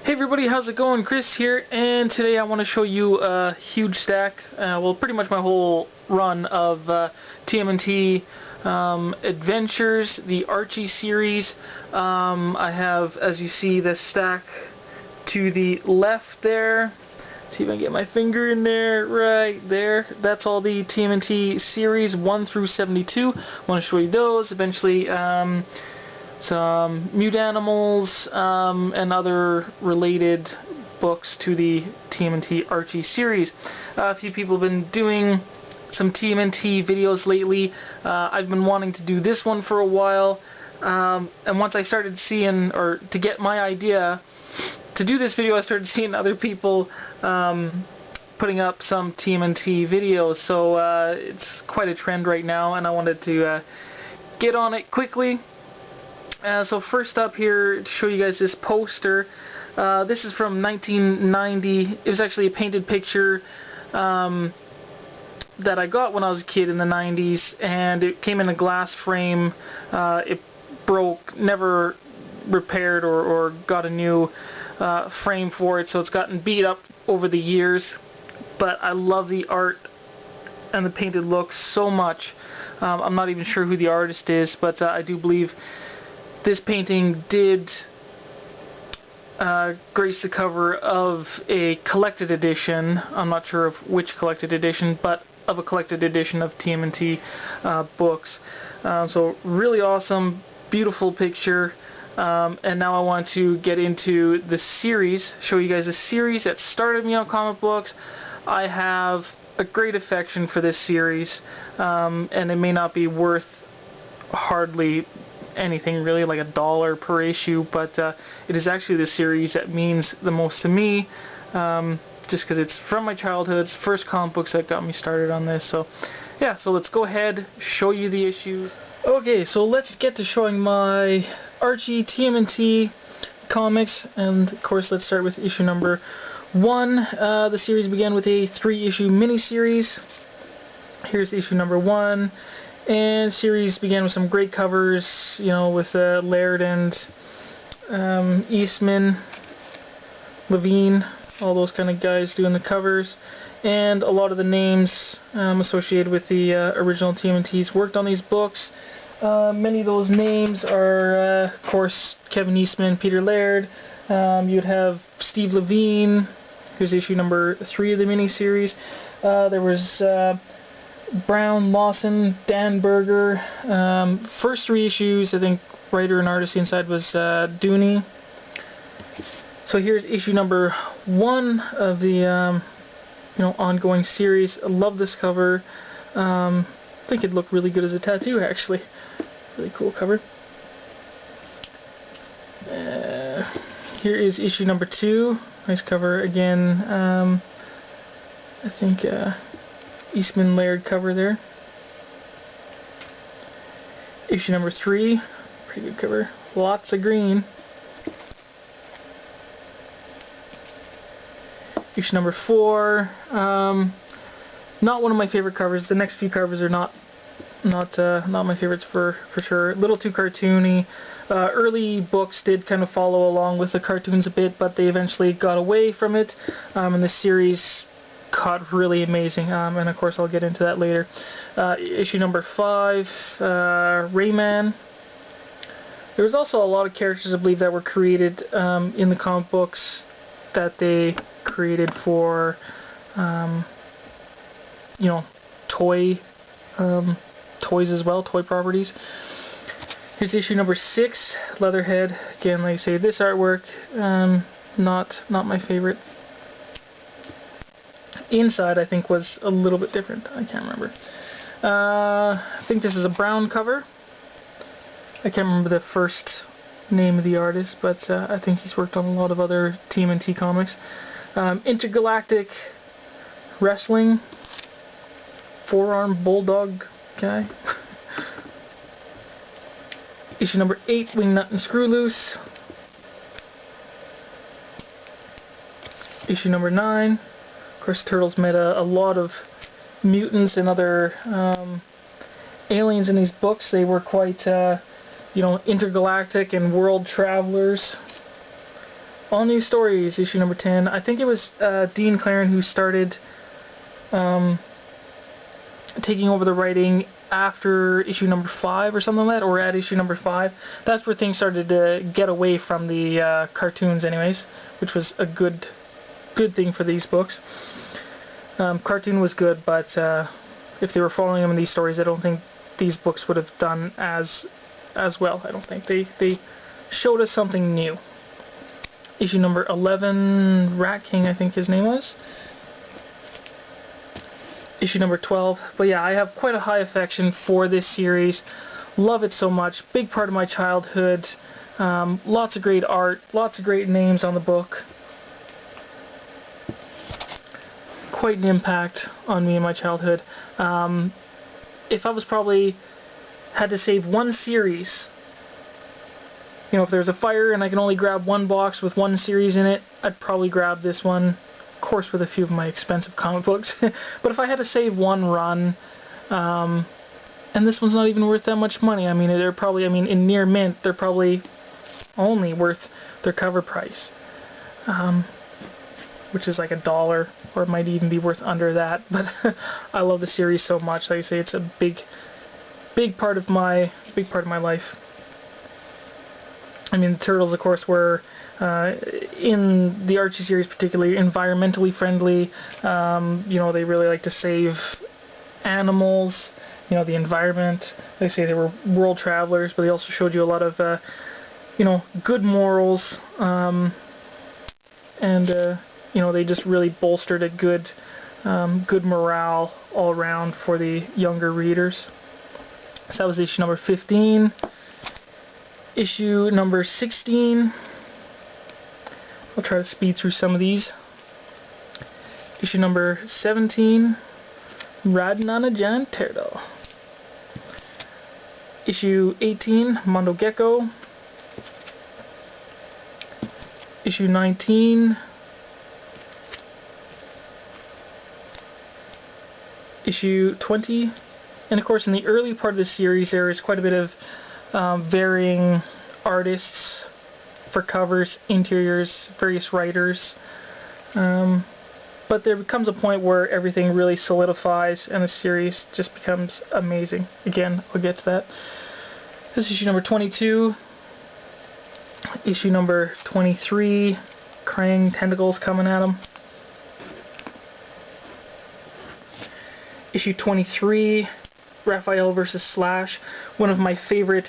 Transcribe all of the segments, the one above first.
Hey everybody, how's it going? Chris here, and today I want to show you a huge stack, well pretty much my whole run of TMNT adventures, the Archie series. I have, as you see, this stack to the left there. See if I can get my finger in there, right there. That's all the TMNT series 1 through 72. I want to show you those. Eventually, some mute animals and other related books to the TMNT Archie series. A few people have been doing some TMNT videos lately. I've been wanting to do this one for a while, and once I started seeing, or to get my idea to do this video, I started seeing other people putting up some TMNT videos, so it's quite a trend right now, and I wanted to get on it quickly. So first up here, to show you guys this poster. This is from 1990. It was actually a painted picture that I got when I was a kid in the 90s, and it came in a glass frame. It broke, never repaired or got a new frame for it, so it's gotten beat up over the years. But I love the art and the painted look so much. I'm not even sure who the artist is, but I do believe this painting did grace the cover of a collected edition. I'm not sure of which collected edition, but of a collected edition of TMNT books. So really awesome, beautiful picture. And now I want to get into the series, show you guys the series that started me on comic books. I have a great affection for this series, and it may not be worth hardly anything really, like $1 per issue, but it is actually the series that means the most to me, just because it's from my childhood. It's the first comic books that got me started on this. So yeah, so let's go ahead, show you the issues. Okay, so let's get to showing my Archie TMNT comics, and of course let's start with issue number 1. The series began with a 3-issue miniseries. Here's issue number 1. And series began with some great covers, you know, with Laird and Eastman, Levine, all those kind of guys doing the covers, and a lot of the names associated with the original TMNTs worked on these books. Many of those names are, of course, Kevin Eastman, Peter Laird. You'd have Steve Levine. Here's issue number 3 of the miniseries. There was Brown, Lawson, Dan Berger. First 3 issues, I think writer and artist inside was Dooney. So here's issue number 1 of the ongoing series. I love this cover. I think it'd look really good as a tattoo, actually. Really cool cover. Here is issue number 2. Nice cover again. I think Eastman Laird cover there. Issue number 3, pretty good cover. Lots of green. Issue number 4, not one of my favorite covers. The next few covers are not my favorites for sure. A little too cartoony. Early books did kind of follow along with the cartoons a bit, but they eventually got away from it, and the series got really amazing, and of course I'll get into that later. Issue number 5, Rayman. There was also a lot of characters, I believe, that were created in the comic books that they created for, toys as well, toy properties. Here's issue number 6, Leatherhead. Again, like I say, this artwork, not my favorite. Inside, I think, was a little bit different. I can't remember. I think this is a brown cover. I can't remember the first name of the artist, but I think he's worked on a lot of other TMNT comics. Intergalactic Wrestling, four-arm bulldog guy. Issue number 8, Wingnut and Screw Loose. Issue number 9. Of course, Turtles met a lot of mutants and other aliens in these books. They were quite, intergalactic and world travelers. All New Stories, issue number 10. I think it was Dean Claren who started taking over the writing after issue number 5 or something like that, or at issue number 5. That's where things started to get away from the cartoons anyways, which was a good thing for these books. Cartoon was good, but if they were following them in these stories, I don't think these books would have done as well. I don't think they showed us something new. Issue number 11, Rat King, I think his name was. Issue number 12. But yeah, I have quite a high affection for this series. Love it so much. Big part of my childhood. Lots of great art. Lots of great names on the book. Quite an impact on me in my childhood. If I was probably had to save one series, you know, if there's a fire and I can only grab one box with one series in it, I'd probably grab this one. Of course, with a few of my expensive comic books. But if I had to save one run, and this one's not even worth that much money. I mean, they're probably, in near mint, they're probably only worth their cover price, which is like $1, or it might even be worth under that. But I love the series so much. Like I say, it's a big part of my life. I mean, the Turtles, of course, were in the Archie series particularly environmentally friendly. You know, they really like to save animals, you know, the environment. They say they were world travelers, but they also showed you a lot of, you know, good morals, and you know, they just really bolstered a good morale all around for the younger readers. So that was issue number 15. Issue number 16. I'll try to speed through some of these. Issue number 17. Riding on a Giant Turtle. Issue 18. Mondo Gecko. Issue 19. Issue 20. And of course, in the early part of the series, there is quite a bit of varying artists for covers, interiors, various writers. But there becomes a point where everything really solidifies and the series just becomes amazing. Again, I'll get to that. This is issue number 22. Issue number 23. Krang tentacles coming at him. Issue 23. Raphael versus Slash. One of my favorite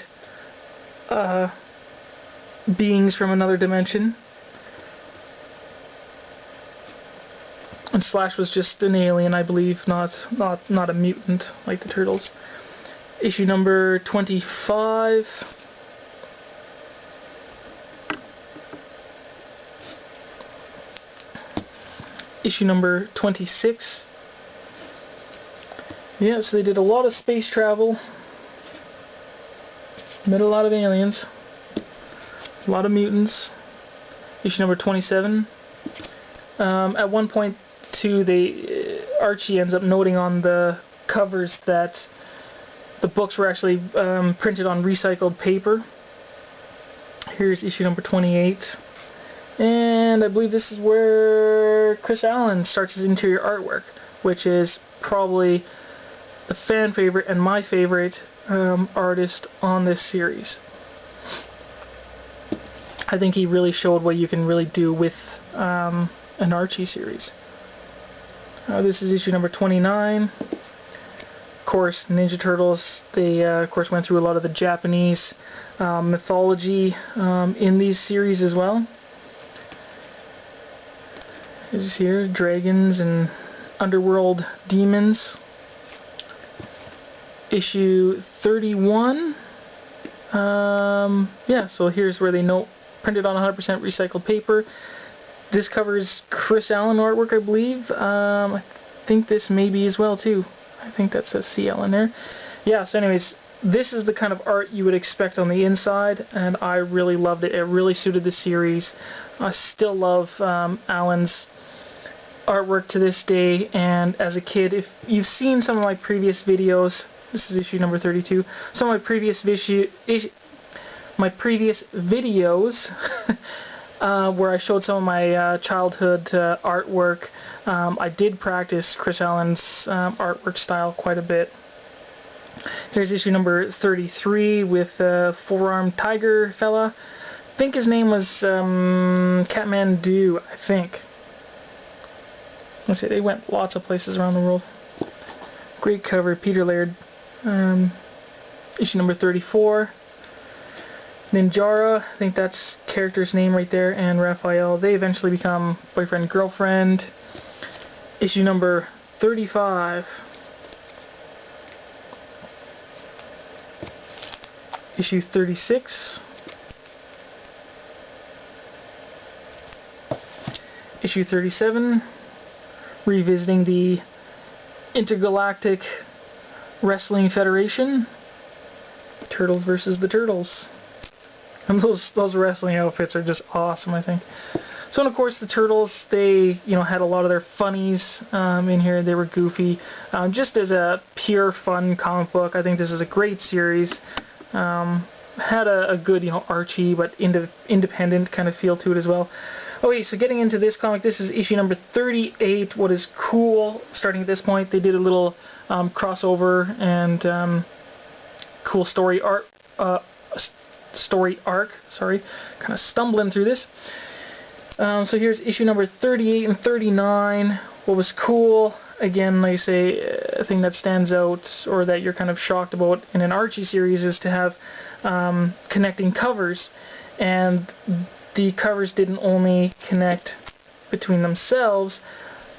beings from another dimension. And Slash was just an alien, I believe, not a mutant like the Turtles. Issue number 25. Issue number 26. Yeah, so they did a lot of space travel. Met a lot of aliens. A lot of mutants. Issue number 27. At one point, too, Archie ends up noting on the covers that the books were actually printed on recycled paper. Here's issue number 28. And I believe this is where Chris Allen starts his interior artwork, which is probably the fan favorite and my favorite artist on this series. I think he really showed what you can really do with an Archie series. This is issue number 29. Of course, Ninja Turtles, they of course went through a lot of the Japanese mythology in these series as well. This is here, dragons and underworld demons. Issue 31. Yeah, so here's where they note printed on 100% recycled paper. This covers Chris Allen artwork, I believe. I think this may be as well too. I think that says CL in there. Yeah, so anyways, this is the kind of art you would expect on the inside, and I really loved it. It really suited the series. I still love Allen's artwork to this day, and as a kid, if you've seen some of my previous videos, this is issue number 32, some of my previous videos, where I showed some of my childhood artwork. I did practice Chris Allen's artwork style quite a bit. Here's issue number 33 with four-armed tiger fella. I think his name was Kathmandu, I think. Let's see, they went lots of places around the world. Great cover, Peter Laird. Issue number 34. Ninjara, I think that's character's name right there, and Raphael. They eventually become boyfriend girlfriend. Issue number 35. Issue 36. Issue 37. Revisiting the Intergalactic Wrestling Federation. Turtles versus the Turtles. And those wrestling outfits are just awesome, I think. So, and of course, the Turtles, they had a lot of their funnies in here. They were goofy. Just as a pure fun comic book, I think this is a great series. Had a good, Archie, but independent kind of feel to it as well. Okay, so getting into this comic, this is issue number 38. What is cool, starting at this point, they did a little crossover and cool story arc. Sorry, kind of stumbling through this. So here's issue number 38 and 39. What was cool, again, like I say, a thing that stands out or that you're kind of shocked about in an Archie series is to have connecting covers, and the covers didn't only connect between themselves,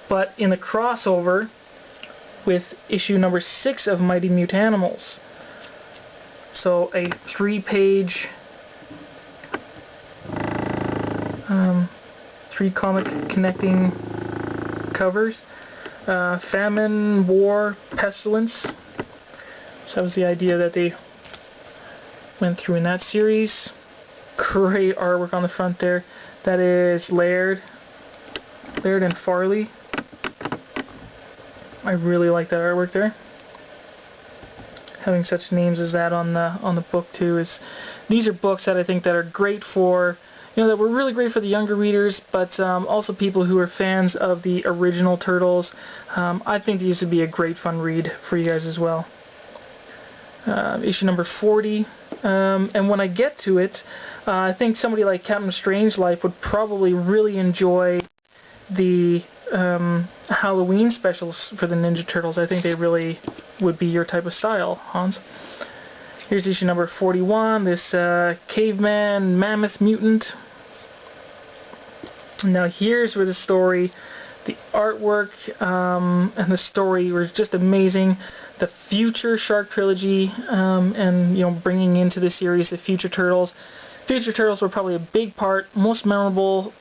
but in the crossover with issue number 6 of Mighty Mutanimals. So a 3-page, 3 comic connecting covers. Famine, War, Pestilence. So that was the idea that they went through in that series. Great artwork on the front there. That is Laird and Farley. I really like that artwork there. Having such names as that on the book too these are books that I think that are great for that were really great for the younger readers, but also people who are fans of the original Turtles. I think these would be a great fun read for you guys as well. Issue number 40, and when I get to it, I think somebody like Captain Strangelove would probably really enjoy the Halloween specials for the Ninja Turtles. I think they really would be your type of style, Hans. Here's issue number 41, this caveman mammoth mutant. Now here's where the story, the artwork, and the story was just amazing. The Future Shark trilogy, and bringing into the series the Future Turtles. Future Turtles were probably a big part, most memorable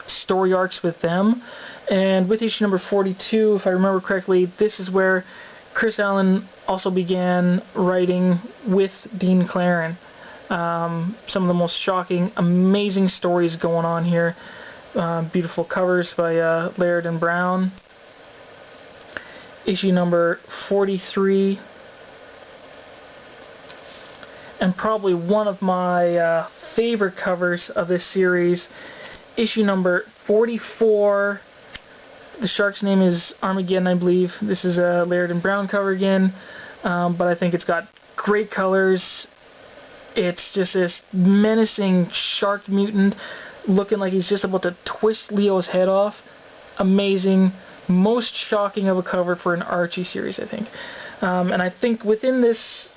story arcs with them. And with issue number 42, if I remember correctly, this is where Chris Allen also began writing with Dean Claren. Some of the most shocking, amazing stories going on here. Beautiful covers by Laird and Brown. Issue number 43. And probably one of my favorite covers of this series, issue number 44. The shark's name is Armageddon, I believe. This is a Laird and Brown cover again, but I think it's got great colors. It's just this menacing shark mutant looking like he's just about to twist Leo's head off. Amazing. Most shocking of a cover for an Archie series, I think. And I think within this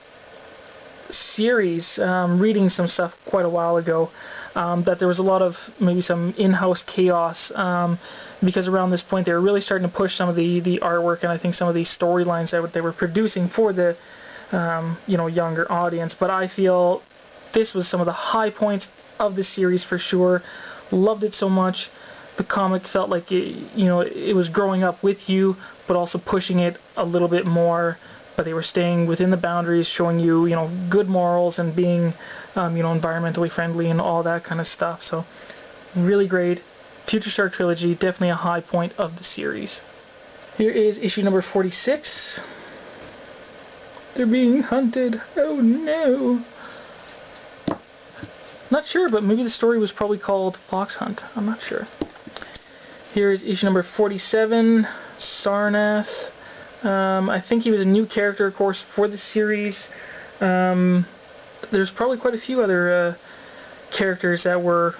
series, reading some stuff quite a while ago, that there was a lot of maybe some in-house chaos, because around this point they were really starting to push some of the artwork and I think some of the storylines that they were producing for the younger audience. But I feel this was some of the high points of the series for sure. Loved it so much. The comic felt like it was growing up with you, but also pushing it a little bit more. But they were staying within the boundaries, showing you good morals and being environmentally friendly and all that kind of stuff. So really great. Future Shark trilogy, definitely a high point of the series. Here is issue number 46. They're being hunted. Oh no. Not sure, but maybe the story was probably called Fox Hunt. I'm not sure. Here's issue number 47, Sarnath. I think he was a new character, of course, for the series. There's probably quite a few other characters that were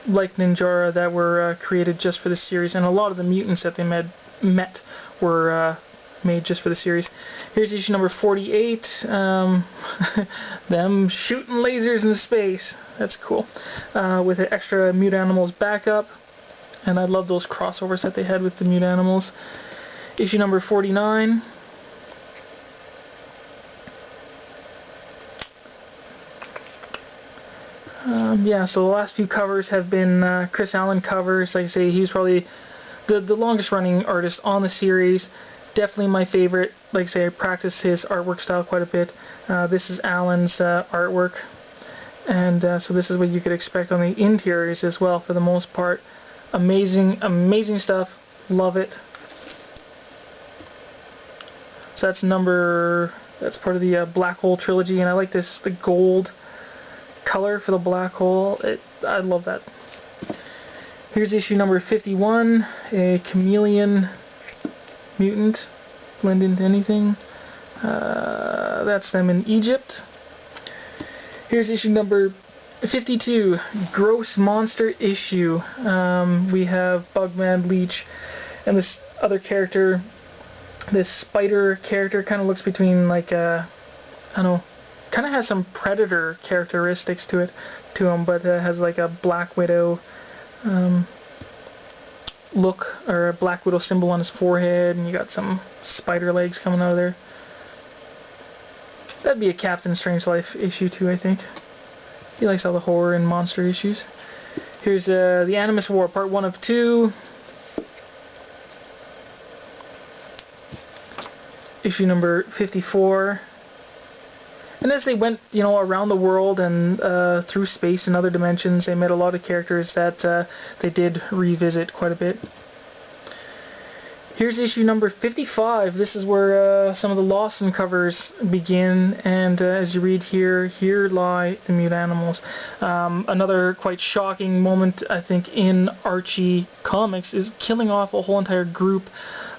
like Ninjara that were created just for the series, and a lot of the mutants that they met were made just for the series. Here's issue number 48. Them shooting lasers in space. That's cool. With an extra mute animals backup. And I love those crossovers that they had with the mute animals. Issue number 49. Yeah, so the last few covers have been Chris Allen covers. Like I say, he's probably the longest running artist on the series. Definitely my favorite. Like I say, I practice his artwork style quite a bit. This is Allen's artwork. And so this is what you could expect on the interiors as well, for the most part. Amazing, amazing stuff. Love it. So that's part of the Black Hole trilogy, and I like this, the gold color for the black hole. I love that. Here's issue number 51, a chameleon mutant, blend into anything. That's them in Egypt. Here's issue number 52, gross monster issue. We have Bugman, Leech, and this other character. This spider character kind of looks between like I don't know, kind of has some predator characteristics to him, but has like a Black Widow look, or a Black Widow symbol on his forehead, and you got some spider legs coming out of there. That'd be a Captain Strangelove issue too, I think. He likes all the horror and monster issues. Here's the Animus War, part 1 of 2. Issue number 54. And as they went, around the world and through space and other dimensions, they met a lot of characters that they did revisit quite a bit. Here's issue number 55. This is where some of the Lawson covers begin, and as you read here, here lie the mute animals. Another quite shocking moment, I think, in Archie comics is killing off a whole entire group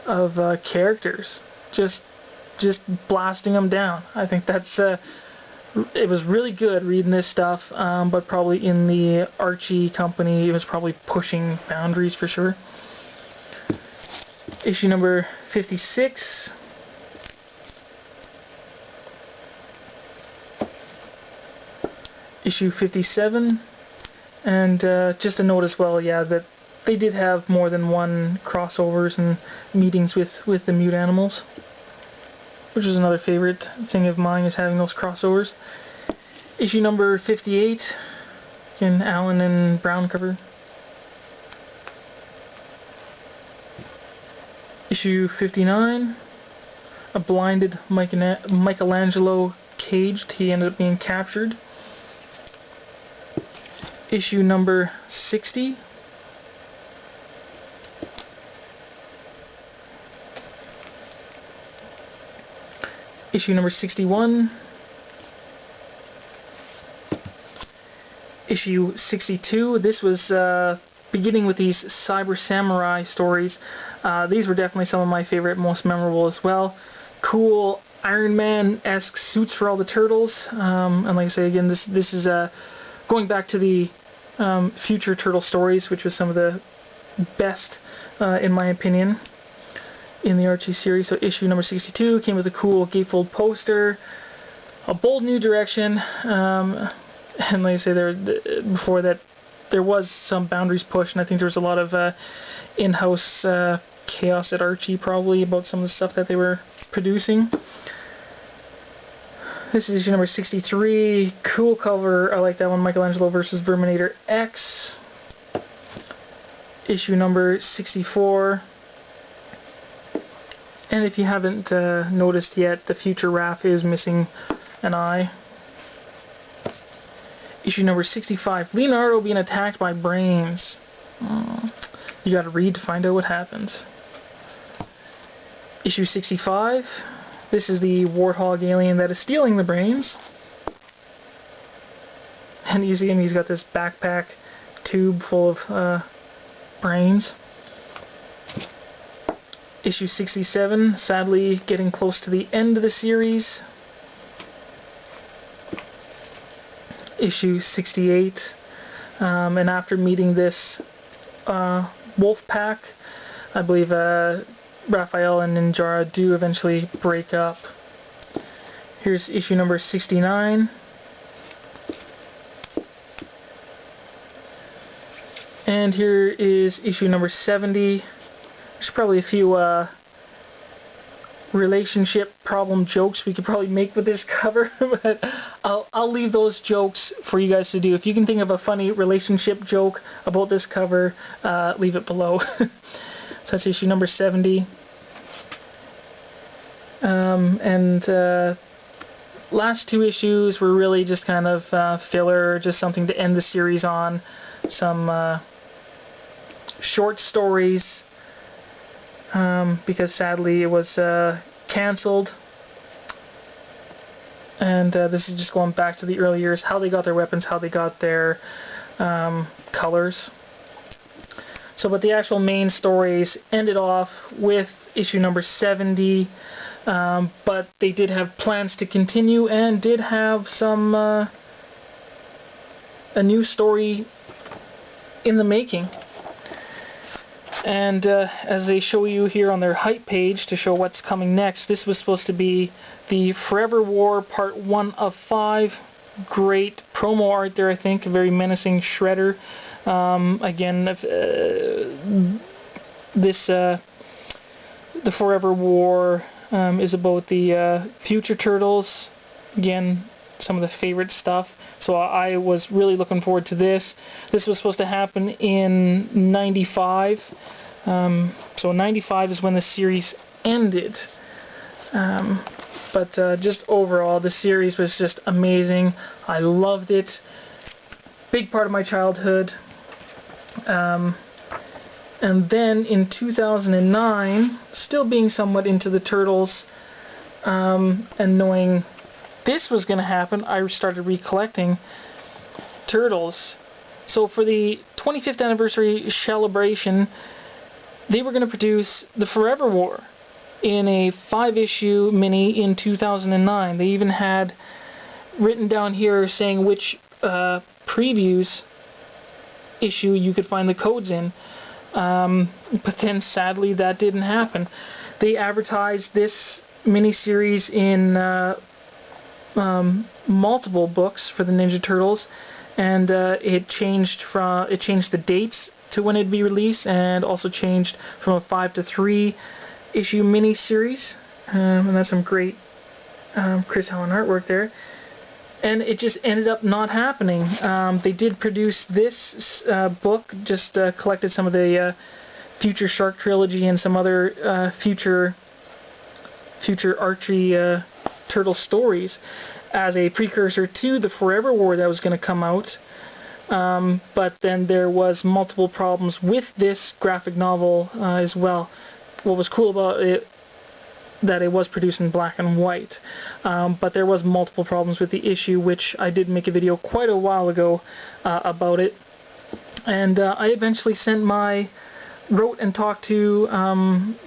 of characters. Just blasting them down. I think that's it was really good reading this stuff, but probably in the Archie company, it was probably pushing boundaries for sure. Issue number 56. Issue 57. And just a note as well, yeah, that they did have more than one crossovers and meetings with the mute animals, which is another favorite thing of mine, is having those crossovers. Issue number 58. Again, Allen and Brown cover. Issue 59, a blinded Michelangelo caged. He ended up being captured. Issue number 60. Issue number 61. Issue 62. This was beginning with these Cyber Samurai stories. These were definitely some of my favorite, most memorable as well. Cool Iron Man-esque suits for all the turtles. And like I say again, this is going back to the Future Turtle stories, which was some of the best, in my opinion, in the Archie series. So issue number 62 came with a cool gatefold poster, a bold new direction, and like I say, before that, there was some boundaries pushed, and I think there was a lot of in-house chaos at Archie, probably, about some of the stuff that they were producing. This is issue number 63. Cool cover. I like that one. Michelangelo versus Verminator X. Issue number 64. And if you haven't noticed yet, the future Raph is missing an eye. Issue number 65. Leonardo being attacked by brains. You gotta read to find out what happens. Issue 65. This is the warthog alien that is stealing the brains. And you see him, he's got this backpack tube full of brains. Issue 67, sadly getting close to the end of the series. Issue 68, and after meeting this wolf pack, I believe Raphael and Ninjara do eventually break up. Here's issue number 69. And here is issue number 70. There's probably a few relationship problem jokes we could probably make with this cover, but I'll leave those jokes for you guys to do. If you can think of a funny relationship joke about this cover, leave it below. So that's issue number 70. Last two issues were really just kind of filler, just something to end the series on. Some short stories, because sadly it was cancelled. And this is just going back to the early years, how they got their weapons, how they got their colors. So, but the actual main stories ended off with issue number 70, but they did have plans to continue and did have some a new story in the making. And as they show you here on their hype page to show what's coming next, this was supposed to be the Forever War Part 1 of 5. Great promo art there, I think. A very menacing Shredder. Again, the Forever War is about the future Turtles. Again, some of the favorite stuff. So I was really looking forward to this. This was supposed to happen in 95. So 95 is when the series ended. But just overall, the series was just amazing. I loved it. Big part of my childhood. And then in 2009, still being somewhat into the Turtles, and knowing this was going to happen, I started recollecting Turtles. So for the 25th anniversary celebration, they were going to produce the Forever War in a 5-issue mini in 2009. They even had written down here saying which previews issue you could find the codes in. But then sadly that didn't happen. They advertised this miniseries in multiple books for the Ninja Turtles, and it changed the dates to when it'd be released, and also changed from a 5 to 3 issue miniseries. And that's some great Chris Allen artwork there. And it just ended up not happening. They did produce this book, just collected some of the future Shark trilogy and some other future Archie Turtle stories as a precursor to the Forever War that was going to come out. But then there was multiple problems with this graphic novel as well. What was cool about it, that it was produced in black and white, but there was multiple problems with the issue, which I did make a video quite a while ago about it. And I eventually wrote and talked to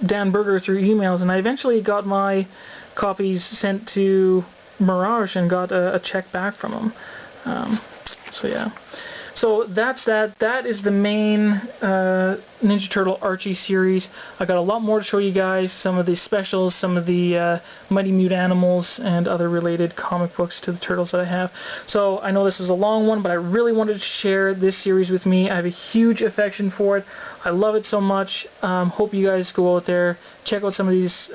Dan Berger through emails, and I eventually got my copies sent to Mirage and got a check back from him. So yeah. So that's that. That is the main Ninja Turtle Archie series. I got a lot more to show you guys. Some of the specials, some of the Mighty Mute Animals, and other related comic books to the Turtles that I have. So I know this was a long one, but I really wanted to share this series with me. I have a huge affection for it. I love it so much. Hope you guys go out there, check out some of these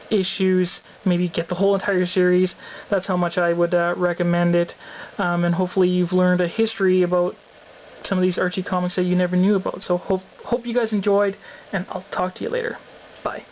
issues, maybe get the whole entire series. That's how much I would recommend it. And hopefully you've learned a history about some of these Archie comics that you never knew about. So hope you guys enjoyed, and I'll talk to you later. Bye.